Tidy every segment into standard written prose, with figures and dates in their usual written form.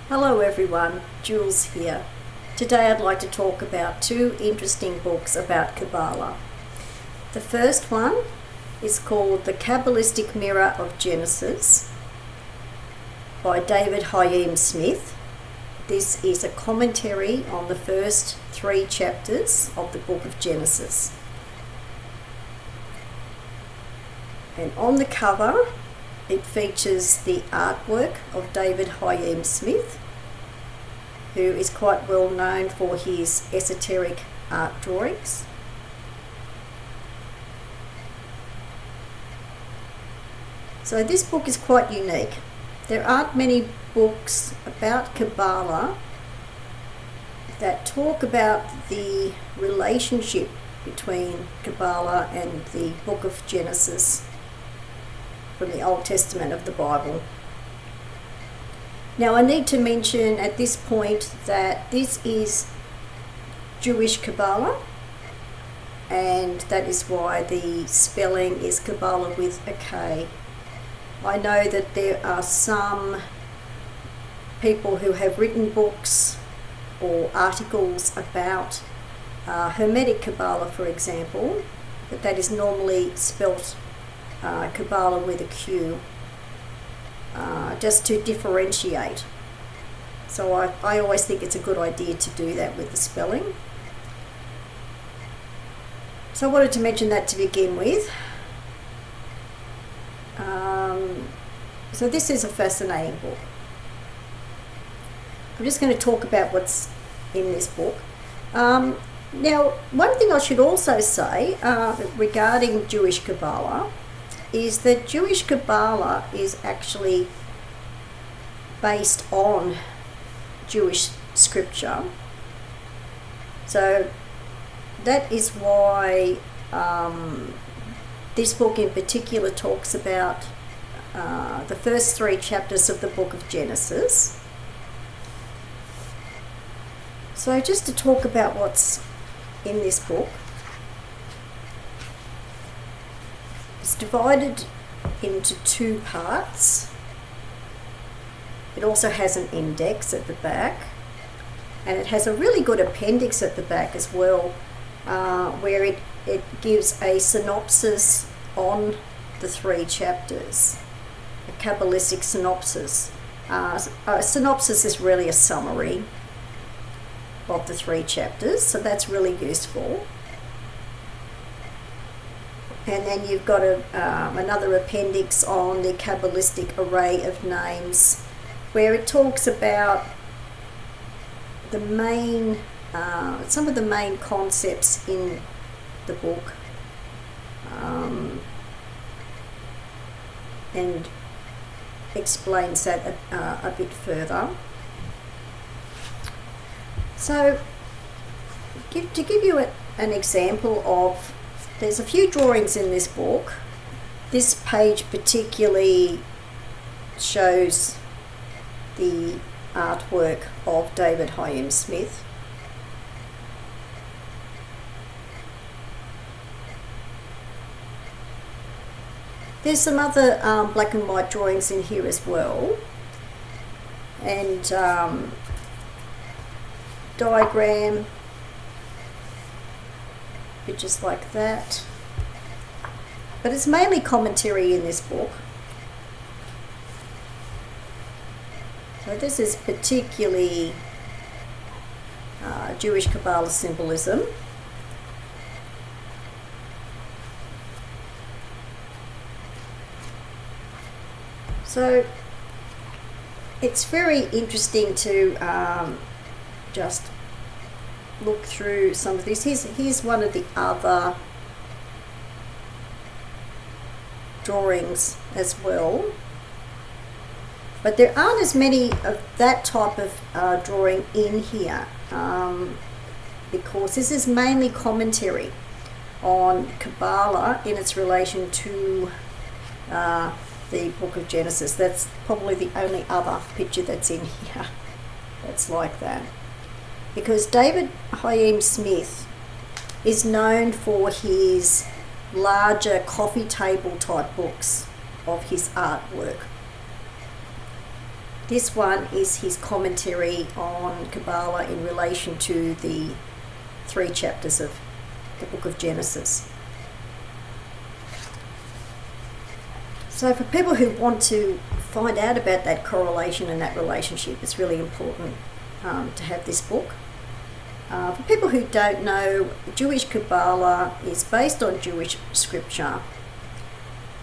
Hello everyone, Jules here. Today I'd like to talk about two interesting books about Kabbalah. The first one is called The Kabbalistic Mirror of Genesis by David Chaim Smith. This is a commentary on the first 3 chapters of the book of Genesis. And on the cover, it features the artwork of David Chaim Smith, who is quite well known for his esoteric art drawings. So this book is quite unique. There aren't many books about Kabbalah that talk about the relationship between Kabbalah and the book of Genesis from the Old Testament of the Bible. Now I need to mention at this point that this is Jewish Kabbalah, and that is why the spelling is Kabbalah with a K. I know that there are some people who have written books or articles about Hermetic Kabbalah, for example, but that is normally spelt Kabbalah with a Q, just to differentiate. So I always think it's a good idea to do that with the spelling. So I wanted to mention that to begin with. So this is a fascinating book. I'm just going to talk about what's in this book. Now, one thing I should also say regarding Jewish Kabbalah is that Jewish Kabbalah is actually based on Jewish scripture. So that is why this book in particular talks about the first 3 chapters of the book of Genesis. So just to talk about what's in this book, it's divided into 2 parts. It also has an index at the back, and it has a really good appendix at the back as well, where it gives a synopsis on the 3 chapters, a Kabbalistic synopsis. A synopsis is really a summary of the 3 chapters, so that's really useful. And then you've got another appendix on the Kabbalistic array of names, where it talks about the main, some of the main concepts in the book, and explains that a bit further. So, to give you an example of, there's a few drawings in this book. This page particularly shows the artwork of David Chaim Smith. There's some other black and white drawings in here as well, and diagram, pictures like that. But it's mainly commentary in this book. So this is particularly Jewish Kabbalah symbolism. So it's very interesting to just look through some of this. Here's one of the other drawings as well. But there aren't as many of that type of drawing in here, because this is mainly commentary on Kabbalah in its relation to the book of Genesis. That's probably the only other picture that's in here that's like that. Because David Chaim Smith is known for his larger coffee table type books of his artwork. This one is his commentary on Kabbalah in relation to the 3 chapters of the book of Genesis. So for people who want to find out about that correlation and that relationship, it's really important to have this book. For people who don't know, Jewish Kabbalah is based on Jewish scripture,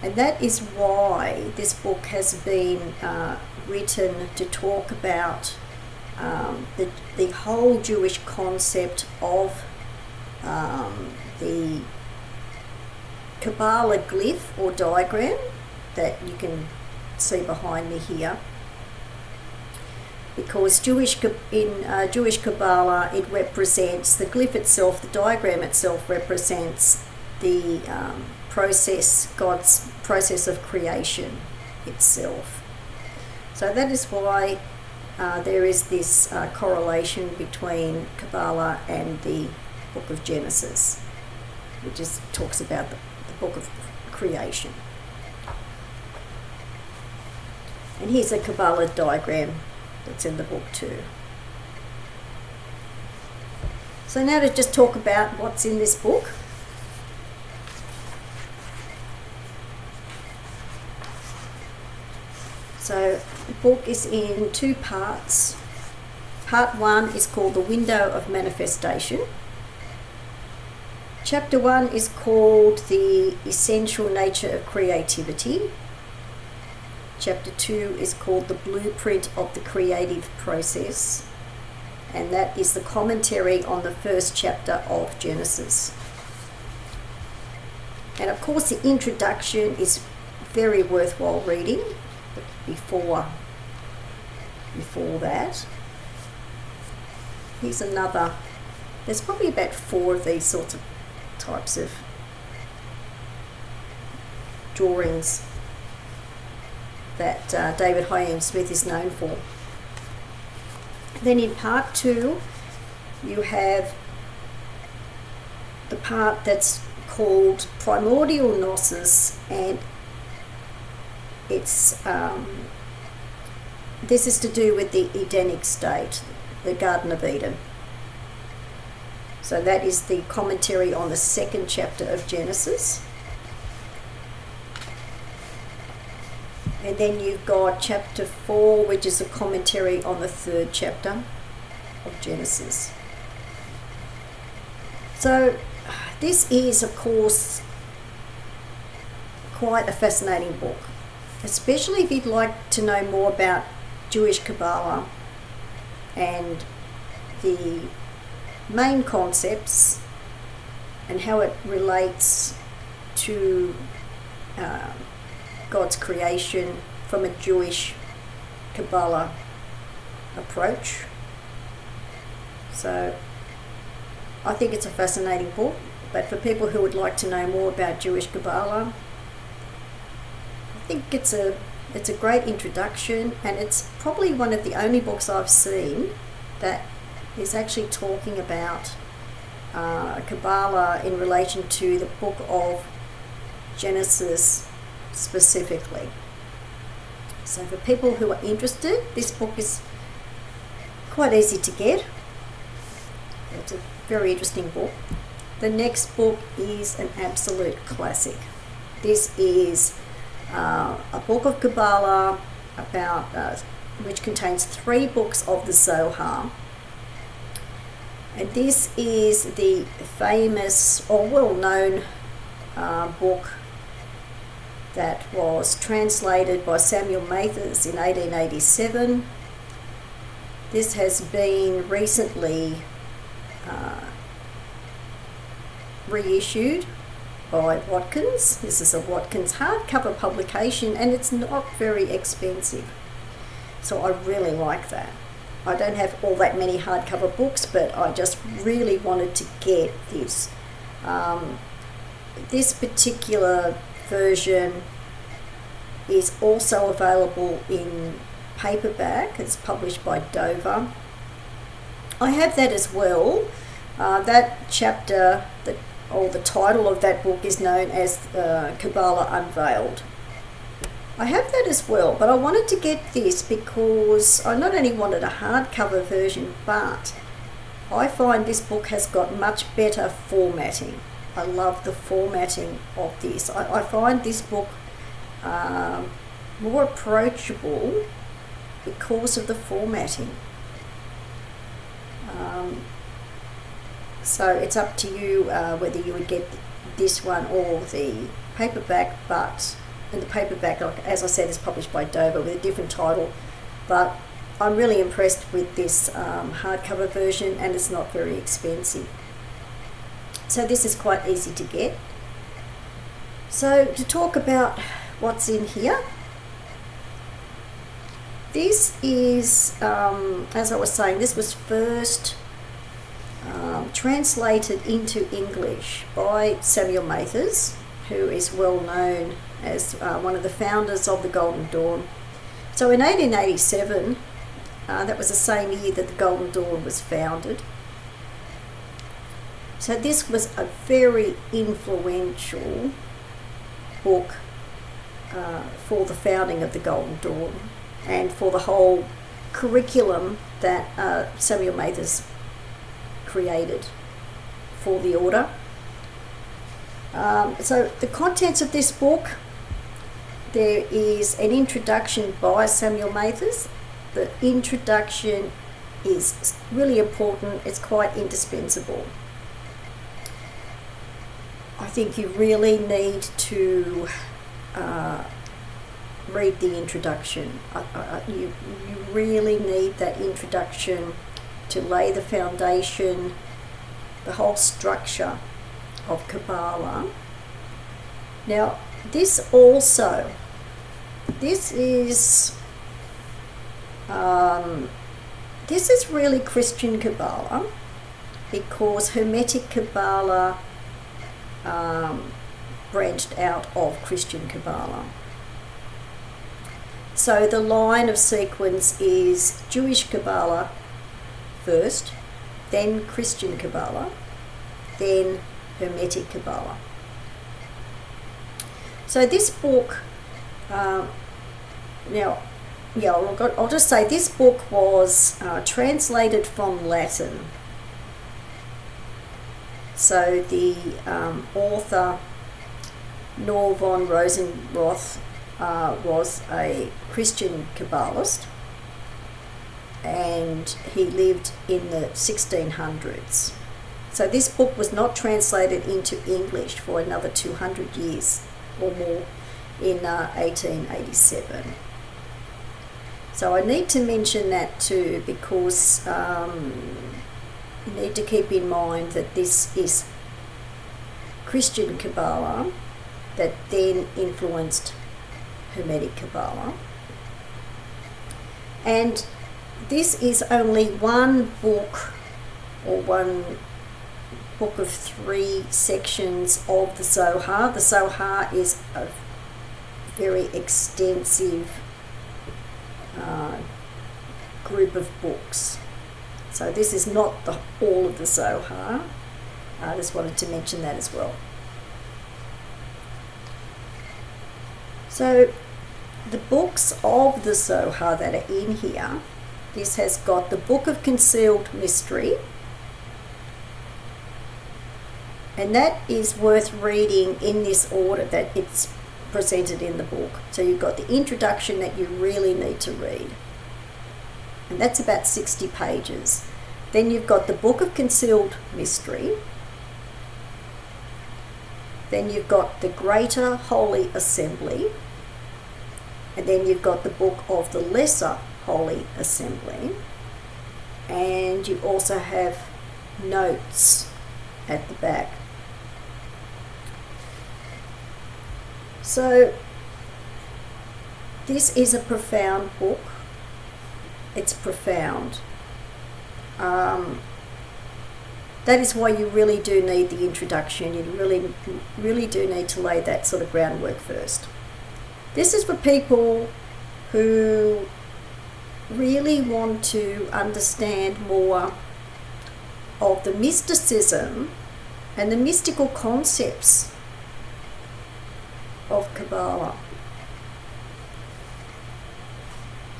and that is why this book has been written to talk about the whole Jewish concept of the Kabbalah glyph or diagram that you can see behind me here. Because in Jewish Kabbalah, it represents the glyph itself, the diagram itself represents the God's process of creation itself. So that is why there is this correlation between Kabbalah and the book of Genesis, which talks about the book of creation. And here's a Kabbalah diagram that's in the book too. So now to just talk about what's in this book. So the book is in 2 parts. Part 1 is called The Window of Manifestation. Chapter 1 is called The Essential Nature of Creativity. Chapter 2 is called The Blueprint of the Creative Process, and that is the commentary on the first chapter of Genesis. And of course the introduction is very worthwhile reading. But before that, here's another. There's probably about 4 of these sorts of types of drawings that David Chaim Smith is known for. Then in part 2, you have the part that's called Primordial Gnosis, and it's this is to do with the Edenic state, the Garden of Eden. So that is the commentary on the 2nd chapter of Genesis. And then you've got chapter 4, which is a commentary on the 3rd chapter of Genesis. So this is, of course, quite a fascinating book, especially if you'd like to know more about Jewish Kabbalah and the main concepts and how it relates to God's creation from a Jewish Kabbalah approach. So I think it's a fascinating book, but for people who would like to know more about Jewish Kabbalah, I think it's a great introduction, and it's probably one of the only books I've seen that is actually talking about Kabbalah in relation to the book of Genesis specifically. So for people who are interested, this book is quite easy to get. It's a very interesting book. The next book is an absolute classic. This is a book of Kabbalah about which contains 3 books of the Zohar. And this is the famous or well-known book that was translated by Samuel Mathers in 1887. This has been recently reissued by Watkins. This is a Watkins hardcover publication, and it's not very expensive. So I really like that. I don't have all that many hardcover books, but I just really wanted to get this. This particular version is also available in paperback. It's published by Dover. I have that as well. That chapter, or the title of that book, is known as Kabbalah Unveiled. I have that as well, but I wanted to get this because I not only wanted a hardcover version, but I find this book has got much better formatting. I love the formatting of this. I find this book more approachable because of the formatting. So it's up to you whether you would get this one or the paperback, but in the paperback, as I said, is published by Dover with a different title, but I'm really impressed with this hardcover version, and it's not very expensive. So this is quite easy to get. So to talk about what's in here, this is, as I was saying, this was first translated into English by Samuel Mathers, who is well known as one of the founders of the Golden Dawn. So in 1887, that was the same year that the Golden Dawn was founded. So this was a very influential book for the founding of the Golden Dawn and for the whole curriculum that Samuel Mathers created for the order. So the contents of this book, there is an introduction by Samuel Mathers. The introduction is really important. It's quite indispensable. I think you really need to read the introduction. You really need that introduction to lay the foundation, the whole structure of Kabbalah. Now, this is really Christian Kabbalah, because Hermetic Kabbalah branched out of Christian Kabbalah. So the line of sequence is Jewish Kabbalah first, then Christian Kabbalah, then Hermetic Kabbalah. So this book, I'll just say this book was translated from Latin. So the author, Knorr von Rosenroth, was a Christian Cabalist, and he lived in the 1600s. So this book was not translated into English for another 200 years or more in 1887. So I need to mention that too, because you need to keep in mind that this is Christian Kabbalah that then influenced Hermetic Kabbalah. And this is only one book, or one book of 3 sections of the Zohar. The Zohar is a very extensive group of books. So this is not all of the Zohar. I just wanted to mention that as well. So the books of the Zohar that are in here, this has got the Book of Concealed Mystery, and that is worth reading in this order that it's presented in the book. So you've got the introduction that you really need to read, and that's about 60 pages. Then you've got the Book of Concealed Mystery. Then you've got the Greater Holy Assembly. And then you've got the Book of the Lesser Holy Assembly. And you also have notes at the back. So this is a profound book. It's profound. That is why you really do need the introduction. You really do need to lay that sort of groundwork first. This is for people who really want to understand more of the mysticism and the mystical concepts of Kabbalah.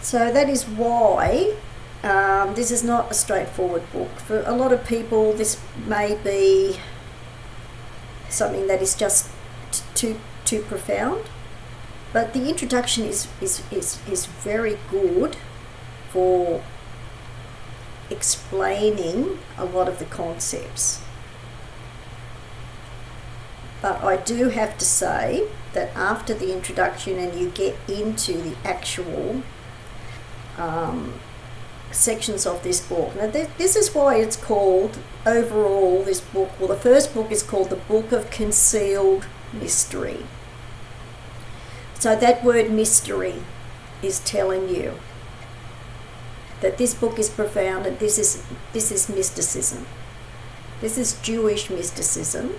So that is why this is not a straightforward book. For a lot of people, this may be something that is just too profound. But the introduction is very good for explaining a lot of the concepts. But I do have to say that after the introduction and you get into the actual sections of this book. Now this is why it's called, overall, this book, well, the first book is called the Book of Concealed Mystery. So that word mystery is telling you that this book is profound, and this is mysticism. This is Jewish mysticism.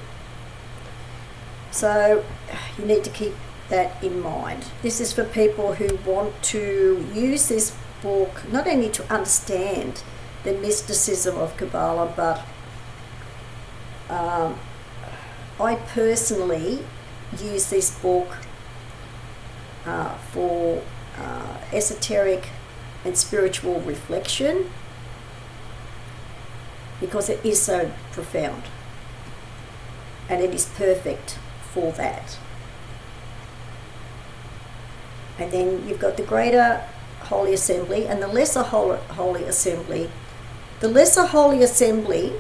So you need to keep that in mind. This is for people who want to use this book not only to understand the mysticism of Kabbalah, but I personally use this book for esoteric and spiritual reflection, because it is so profound and it is perfect for that. And then you've got the Greater Holy Assembly and the Lesser Holy Assembly. The Lesser Holy Assembly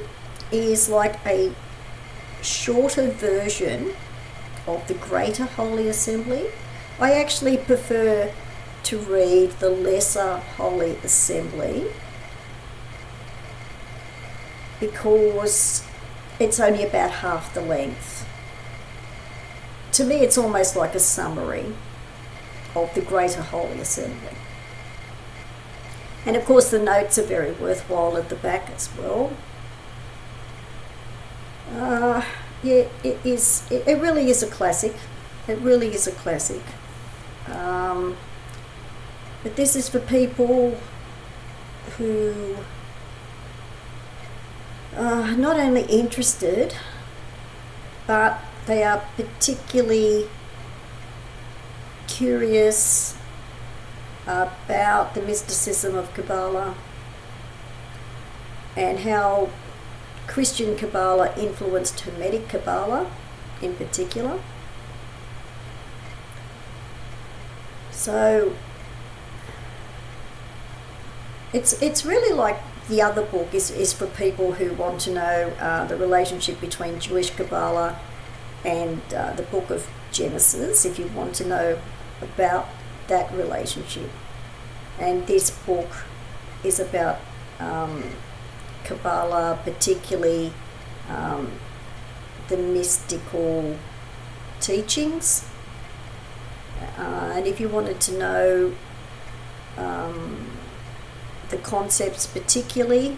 is like a shorter version of the Greater Holy Assembly. I actually prefer to read the Lesser Holy Assembly because it's only about half the length. To me, it's almost like a summary of the Greater Holy Assembly. And of course the notes are very worthwhile at the back as well. Yeah, it really is a classic. It really is a classic. But this is for people who are not only interested, but they are particularly curious about the mysticism of Kabbalah and how Christian Kabbalah influenced Hermetic Kabbalah in particular. So it's really like the other book is for people who want to know the relationship between Jewish Kabbalah and the Book of Genesis, if you want to know about that relationship. And this book is about Kabbalah, particularly the mystical teachings. And if you wanted to know the concepts particularly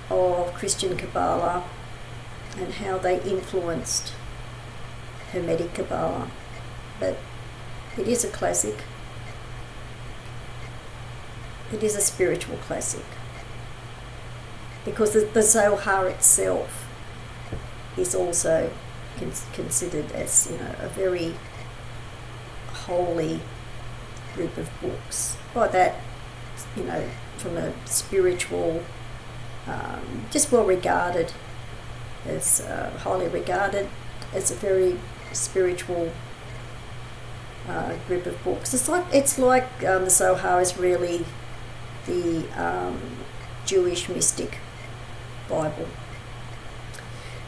of Christian Kabbalah and how they influenced Hermetic Kabbalah. But it is a classic. It is a spiritual classic. Because the Zohar itself is also considered as, a very holy group of books. By that, from a spiritual, just well regarded as highly regarded as a very spiritual group of books. It's like the Zohar is really the Jewish mystic Bible.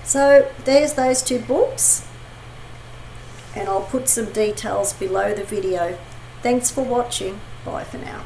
So there's those two books, and I'll put some details below the video. Thanks for watching. Bye for now.